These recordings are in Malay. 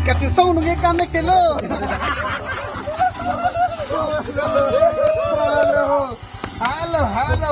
Kasih song nunggu kami kelo. Halo, halo.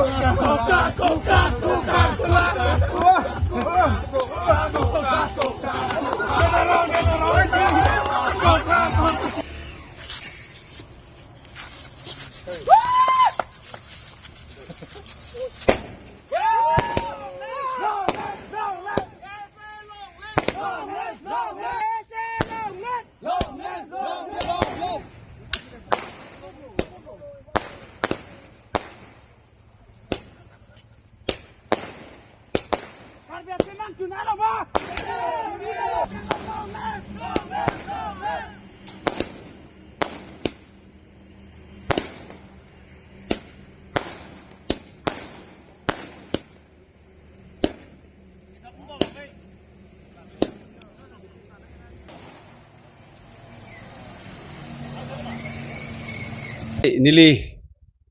Nili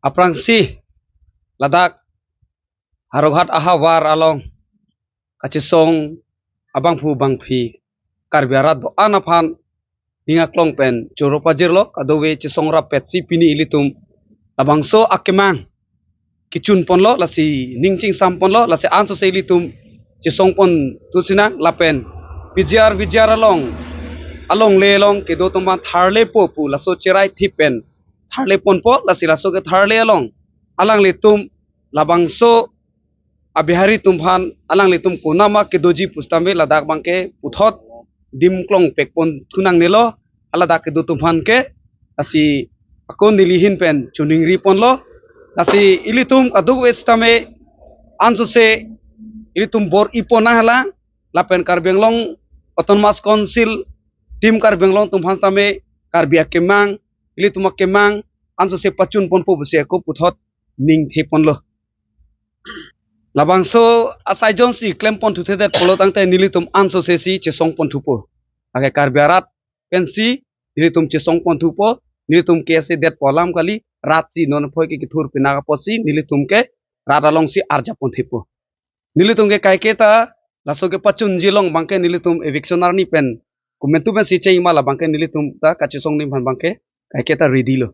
aprangsi ladak haroghat ahawar along kachisong abang pu bang phi karbiarat do anaphan hinga klong pen choropa jirlo kadowe chisong rapet si pini ilitum labangso akemang kichun ponlo lasi ningching sam ponlo lasi anso se ilitum chisong pon tusina lapen vijar along lelong kedo tomban tharle popu laso cherai thipen tharle ponpo lasi laso ke tharle along alang litum labangso abihari tumphan alang litum kunama kedoji pustame ladak bangke puthot dimklong pekpon thunang nelo aladak kedo tumphan ke lasi akon nilihin pen chuningri ponlo lasi ilitum kaduk westame ansuse ilitum bor ipona hala lapen karbenglong autonomous council tim karbenglong tumphan tame karbia kemang ilitum kemang ansuse pachun ponpo buse ko puthot ning theponlo labangso asai jonsi klempon tuthedet polotang te nilitum anso sesi chesong pon thupo age karbiarat pensi nilitum chesong pon thupo nilitum kese det polam kali ratsi non phoi ke thur pinaga posi nilitum ke radalong si arja pon thipo nilitum ke kaiketa laso ke pachun jilong bangke nilitum evictionar ni pen kumentu ben si chei mala bangke nilitum ta kachesong ni bangke kaiketa ridilo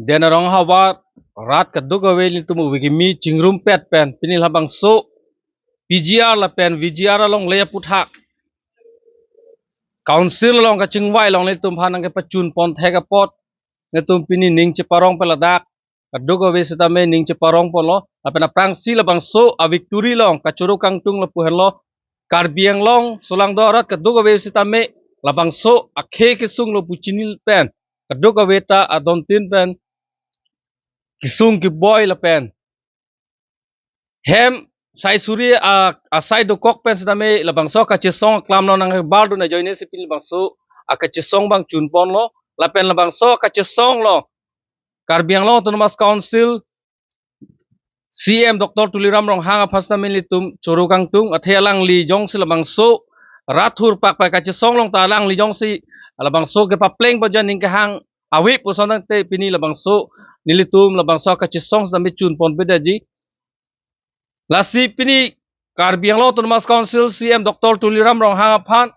denarong hawa rat kaduk awel itu wigi mi chingrum pet pen pinil habang so PGR la pen VGR long leya puthak council long ka chingwai long le tum phanang ke pachun pon thega pot ne tum pini ning che parong peladak kaduk awel setame ning che parong polo apena prangsi la bang so a victory long ka churu kangtung la puhelo karbiang long solang dorat kaduk awel setame la bang so akhe ke sung lo puchinil pen kaduk aweta adontin pen kisung ki boy la pen hem sai suri a sai do kok pen sedame la bangso ka chesong klam no nang baldu na joine sipin bangso a ka chesong bang chun pon lo la pen la bangso ka chesong lo karbiang lo autonomous council CM Dr. Tuliram rong hang apas tamin litum choro kang tung athe alang li jong si labang so rathur pak pa kachi song long ta alang li jong si labang so ke pa pleng pa jan ning ke hang awi pu sonang te pini labang so nilitum labang so kachi song tamit chun pon bedaji lasi pini Karbiang Law Autonomous Council CM Dr. Tuliram rong hang aphan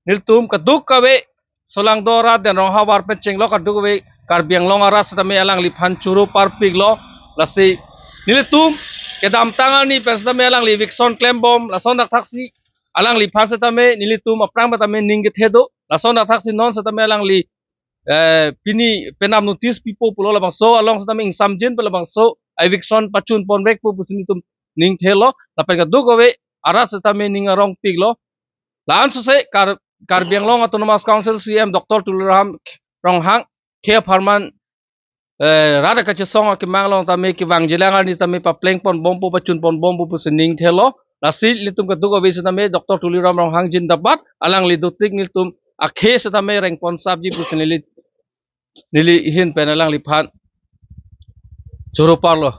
nilitum kaduk kawe solang dora dan rong hawar penceng lo kaduk kawe Karbiang Law ngaras tame alang li phan churu parpig lo lasi nilitum kedam tangan ni persame alang li Vixon Klembom lason dak taksi alang li phan setame nilitum aprang batame ningget hedo lason dak taksi non setame alang li pini penam notice pipo pulo labang so along setame ing samjin pelabang so Vixon pacun ponbek pu pusinitum ning thelo lapen kaduk we arat setame ning rong piglo lan so se Karbiang Law Autonomous Council CM Dr. Tuliram rong hang ke farman rada kache song ke manglong tame ke wang jelangan ni tame pa pleng pon bompo pacun pon bompo pusening thelo lasi litum kaduk we setame Dr. Tuliram rong hang jindabat alang li dutik litum akhe setame reng pon sabji pusenili nili hin penalang li phan choro parlo